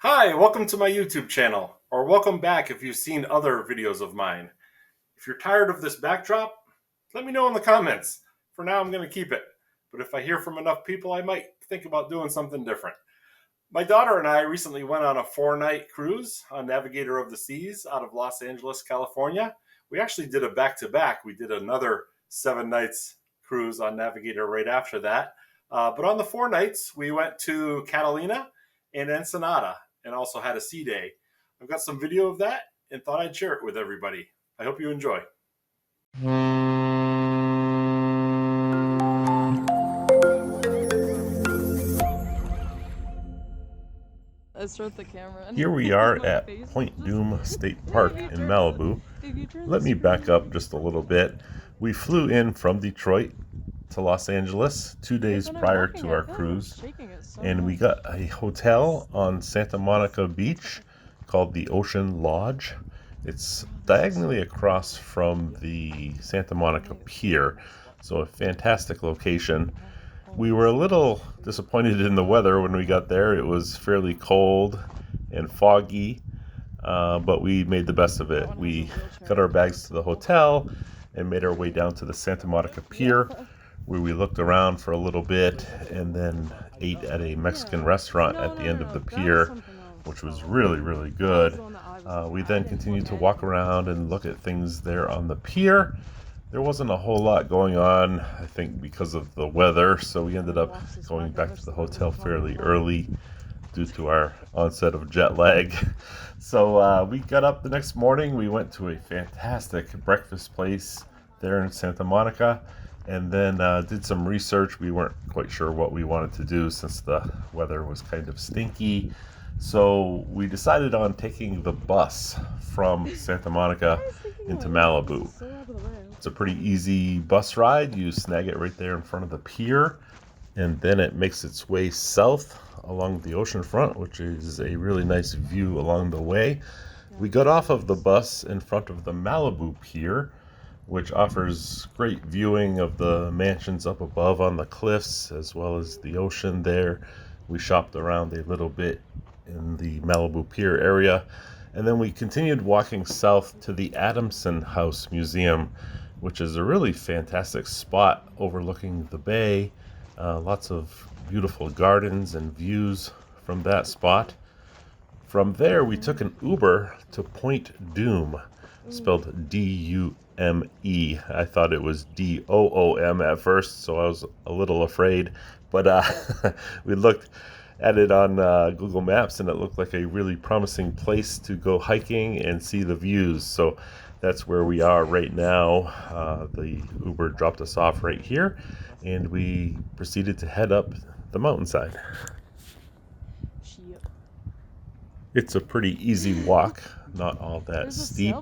Hi, welcome to my YouTube channel, or welcome back if you've seen other videos of mine. If you're tired of this backdrop, let me know in the comments. For now, I'm going to keep it, but if I hear from enough people, I might think about doing something different. My daughter and I recently went on a 4-night cruise on Navigator of the Seas out of Los Angeles, California. We actually did a back-to-back. We did another 7 nights cruise on Navigator right after that. But on the 4 nights, we went to Catalina and Ensenada and also had a sea day. I've got some video of that and thought I'd share it with everybody. I hope you enjoy. Start the camera. Here we are at Point Dume State Park in Malibu. Let me back up just a little bit. We flew in from Detroit to Los Angeles 2 days prior to our cruise, and we got a hotel on Santa Monica Beach called the Ocean Lodge. It's diagonally across from the Santa Monica Pier, so a fantastic location. We were a little disappointed in the weather when we got there. It was fairly cold and foggy, but we made the best of it. We got our bags to the hotel and made our way down to the Santa Monica Pier, where we looked around for a little bit and then ate at a Mexican restaurant at the end of the pier, which was really, really good. We then continued to walk around and look at things there on the pier. There wasn't a whole lot going on, I think, because of the weather, so we ended up going back to the hotel fairly early due to our onset of jet lag. So we got up the next morning. We went to a fantastic breakfast place there in Santa Monica, and then did some research. We weren't quite sure what we wanted to do since the weather was kind of stinky. So we decided on taking the bus from Santa Monica into Malibu. It's a pretty easy bus ride. You snag it right there in front of the pier, and then it makes its way south along the ocean front, which is a really nice view along the way. We got off of the bus in front of the Malibu Pier, which offers great viewing of the mansions up above on the cliffs as well as the ocean there. We shopped around a little bit in the Malibu Pier area, and then we continued walking south to the Adamson House Museum, which is a really fantastic spot overlooking the bay. Lots of beautiful gardens and views from that spot. From there, we took an Uber to Point Dume, spelled D-U-M-E. I thought it was D-O-O-M at first, so I was a little afraid. But we looked at it on Google Maps, and it looked like a really promising place to go hiking and see the views. So that's where we are right now. The Uber dropped us off right here, and we proceeded to head up the mountainside. It's a pretty easy walk, not all that steep.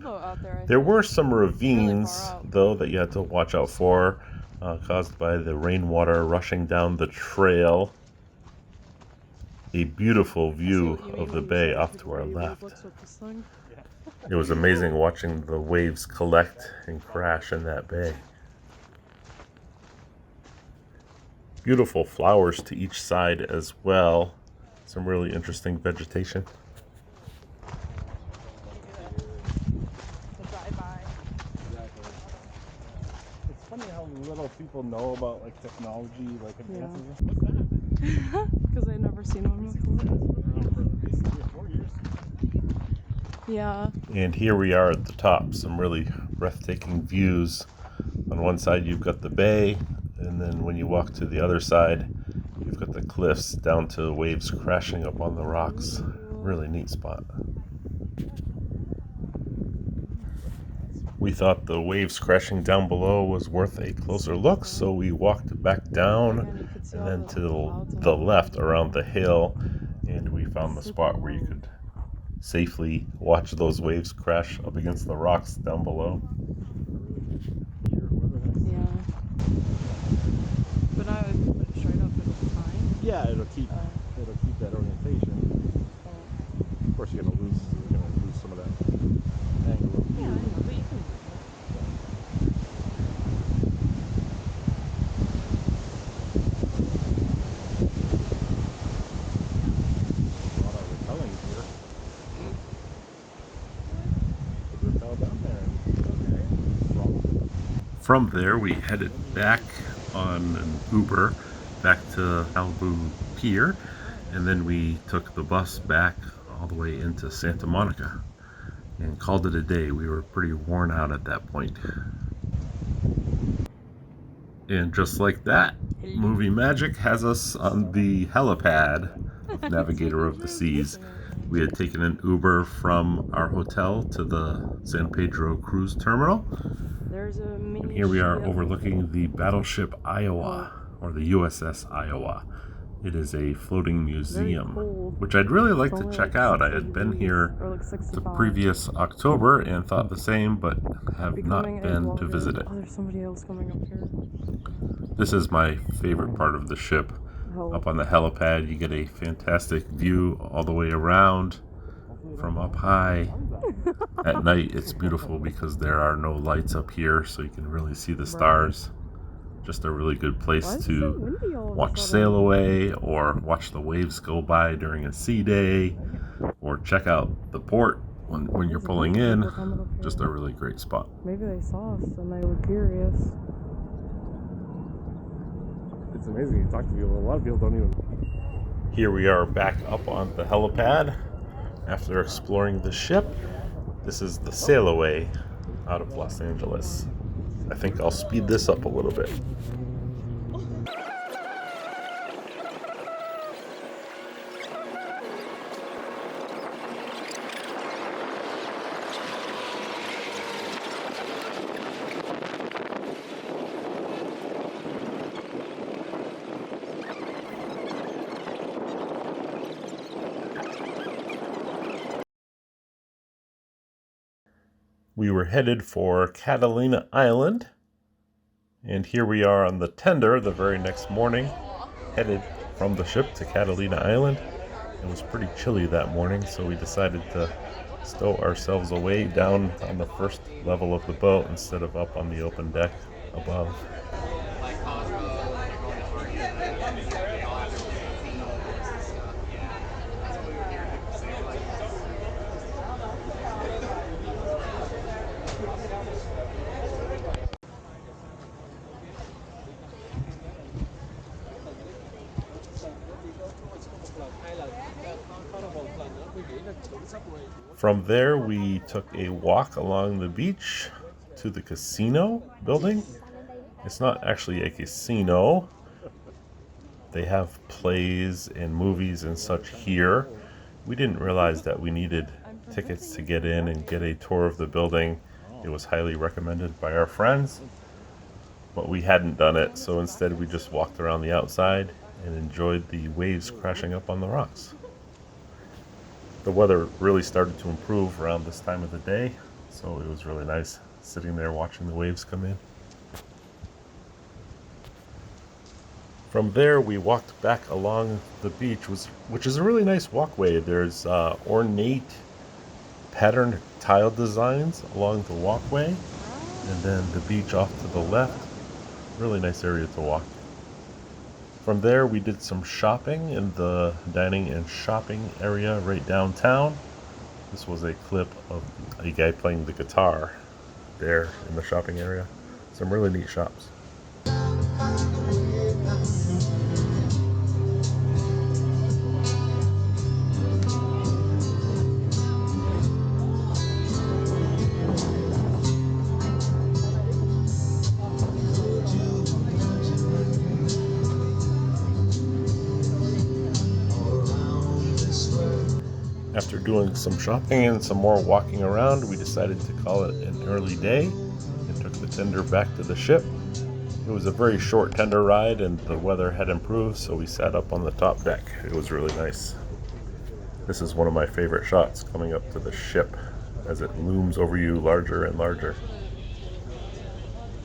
There were some ravines, though, that you had to watch out for, caused by the rainwater rushing down the trail. A beautiful view of the bay off to our left. It was amazing watching the waves collect and crash in that bay. Beautiful flowers to each side as well. Some really interesting vegetation. It's funny how little people know about like technology, like advances. What's that? Because I've never seen one before. At least 3 or 4 years. Yeah. And here we are at the top. Some really breathtaking views. On one side you've got the bay, and then when you walk to the other side, you've got the cliffs down to waves crashing up on the rocks. Really neat spot. We thought the waves crashing down below was worth a closer look, so we walked back down and then to the left around the hill, and we found the spot where you could safely watch those waves crash up against the rocks down below. Yeah. But I would put it straight up, it'll be fine. Yeah, it'll keep that orientation. Of course, you're gonna lose some of that angle of view. Yeah, I know, but you can. A lot of repelling here. From there, we headed back on an Uber back to Malibu Pier, and then we took the bus back all the way into Santa Monica and called it a day. We were pretty worn out at that point. And just like that, movie magic has us on the helipad of Navigator of the Seas. We had taken an Uber from our hotel to the San Pedro cruise terminal. And here we are overlooking the battleship Iowa, or the USS Iowa. It is a floating museum, which I'd really like to check out. I had been here the previous October and thought the same, but have not been to visit it. Oh, there's somebody else coming up here. This is my favorite part of the ship. Up on the helipad, you get a fantastic view all the way around from up high. At night, it's beautiful because there are no lights up here, so you can really see the stars. Just a really good place to watch sail away, or watch the waves go by during a sea day, or check out the port when you're pulling in. Just a really great spot. Maybe they saw us and they were curious. It's amazing. You talk to people. A lot of people don't even. Here we are back up on the helipad after exploring the ship. This is the sail away out of Los Angeles. I think I'll speed this up a little bit. We were headed for Catalina Island, and here we are on the tender the very next morning, headed from the ship to Catalina Island. It was pretty chilly that morning, so we decided to stow ourselves away down on the first level of the boat instead of up on the open deck above. From there, we took a walk along the beach to the casino building. It's not actually a casino. They have plays and movies and such here. We didn't realize that we needed tickets to get in and get a tour of the building. It was highly recommended by our friends, but we hadn't done it, so instead we just walked around the outside and enjoyed the waves crashing up on the rocks. The weather really started to improve around this time of the day, so it was really nice sitting there watching the waves come in. From there, we walked back along the beach, which is a really nice walkway. There's ornate patterned tile designs along the walkway, and then the beach off to the left. Really nice area to walk. From there, we did some shopping in the dining and shopping area right downtown. This was a clip of a guy playing the guitar there in the shopping area. Some really neat shops. After doing some shopping and some more walking around, we decided to call it an early day and took the tender back to the ship. It was a very short tender ride and the weather had improved, so we sat up on the top deck. It was really nice. This is one of my favorite shots, coming up to the ship as it looms over you larger and larger.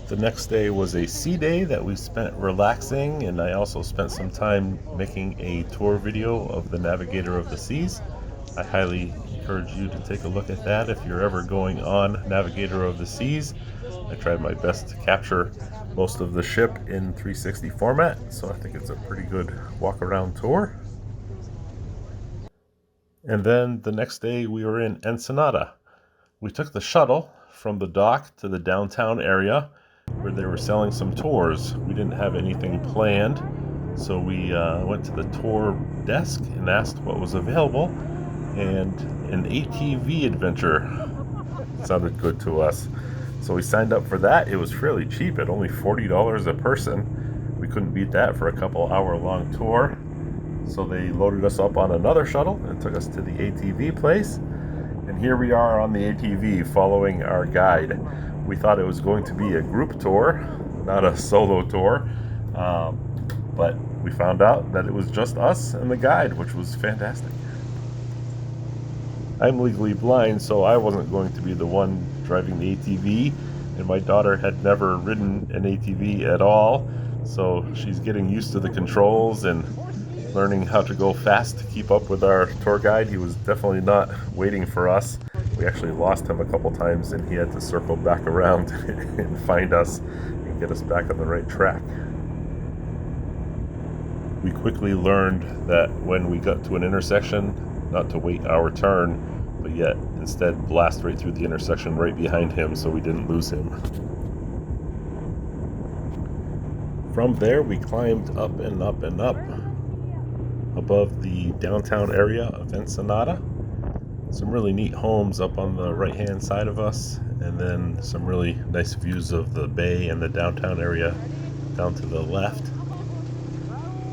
The next day was a sea day that we spent relaxing, and I also spent some time making a tour video of the Navigator of the Seas. I highly encourage you to take a look at that if you're ever going on Navigator of the Seas. I tried my best to capture most of the ship in 360 format, so I think it's a pretty good walk around tour. And then the next day we were in Ensenada. We took the shuttle from the dock to the downtown area, where they were selling some tours. We didn't have anything planned, so we went to the tour desk and asked what was available, and an ATV adventure sounded good to us. So we signed up for that. It was fairly cheap at only $40 a person. We couldn't beat that for a couple hour long tour. So they loaded us up on another shuttle and took us to the ATV place. And here we are on the ATV following our guide. We thought it was going to be a group tour, not a solo tour. But we found out that it was just us and the guide, which was fantastic. I'm legally blind, so I wasn't going to be the one driving the ATV, and my daughter had never ridden an ATV at all, so she's getting used to the controls and learning how to go fast to keep up with our tour guide. He was definitely not waiting for us. We actually lost him a couple times, and he had to circle back around and find us and get us back on the right track. We quickly learned that when we got to an intersection, not to wait our turn, but yet instead blast right through the intersection right behind him so we didn't lose him. From there, we climbed up and up and up above the downtown area of Ensenada. Some really neat homes up on the right hand side of us, and then some really nice views of the bay and the downtown area down to the left.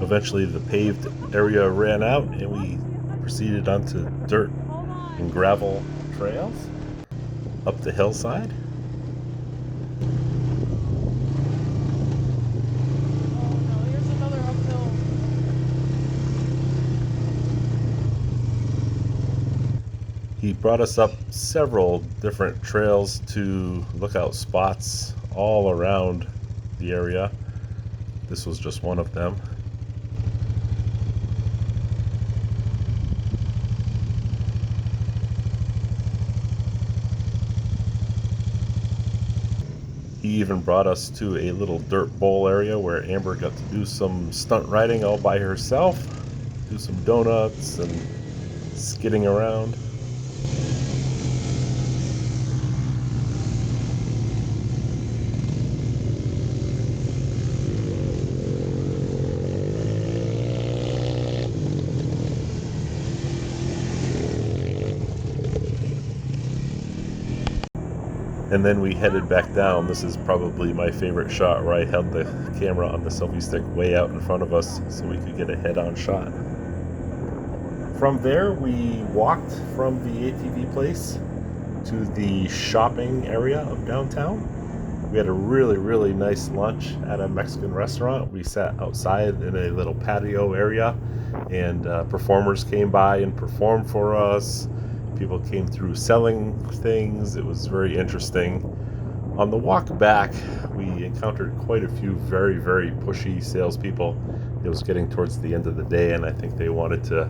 Eventually the paved area ran out and we proceeded onto dirt and gravel trails up the hillside. Here's another uphill. He brought us up several different trails to lookout spots all around the area. This was just one of them. He even brought us to a little dirt bowl area where Amber got to do some stunt riding all by herself, do some donuts and skidding around. And then we headed back down. This is probably my favorite shot, where I held the camera on the selfie stick way out in front of us so we could get a head-on shot. From there, we walked from the ATV place to the shopping area of downtown. We had a really nice lunch at a Mexican restaurant. We sat outside in a little patio area, and performers came by and performed for us. People came through selling things. It was very interesting. On the walk back, we encountered quite a few very pushy salespeople. It was getting towards the end of the day, and I think they wanted to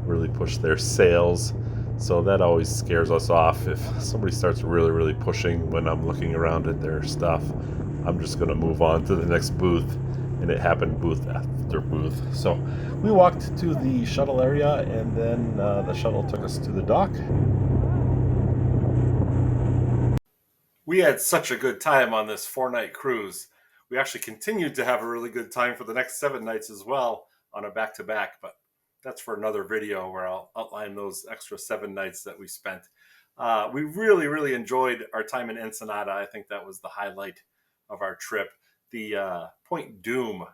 really push their sales. So that always scares us off. If somebody starts really pushing when I'm looking around at their stuff, I'm just going to move on to the next booth. And it happened booth after booth. So we walked to the shuttle area, and then the shuttle took us to the dock. We had such a good time on this 4-night cruise. We actually continued to have a really good time for the next 7 nights as well on a back-to-back, but that's for another video where I'll outline those extra 7 nights that we spent. We really enjoyed our time in Ensenada. I think that was the highlight of our trip. The Point Doom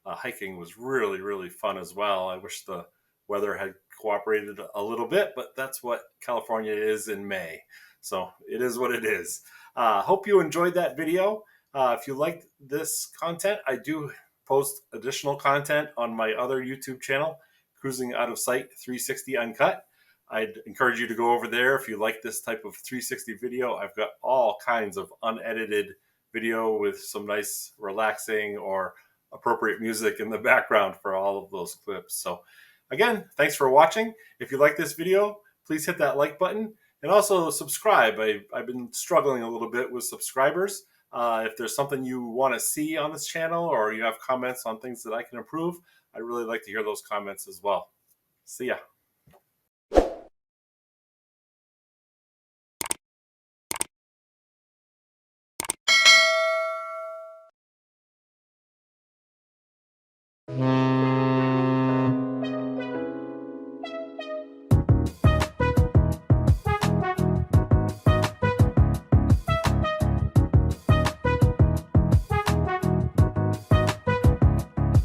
hiking was really fun as well. I wish the weather had cooperated a little bit, but that's what California is in May. So it is what it is. Hope you enjoyed that video. If you liked this content, I do post additional content on my other YouTube channel, Cruising Out of Sight 360 Uncut. I'd encourage you to go over there if you like this type of 360 video. I've got all kinds of unedited video with some nice relaxing or appropriate music in the background for all of those clips. So again, thanks for watching. If you like this video, please hit that like button and also subscribe. I've been struggling a little bit with subscribers. If there's something you want to see on this channel, or you have comments on things that I can improve, I'd really like to hear those comments as well. See ya. you.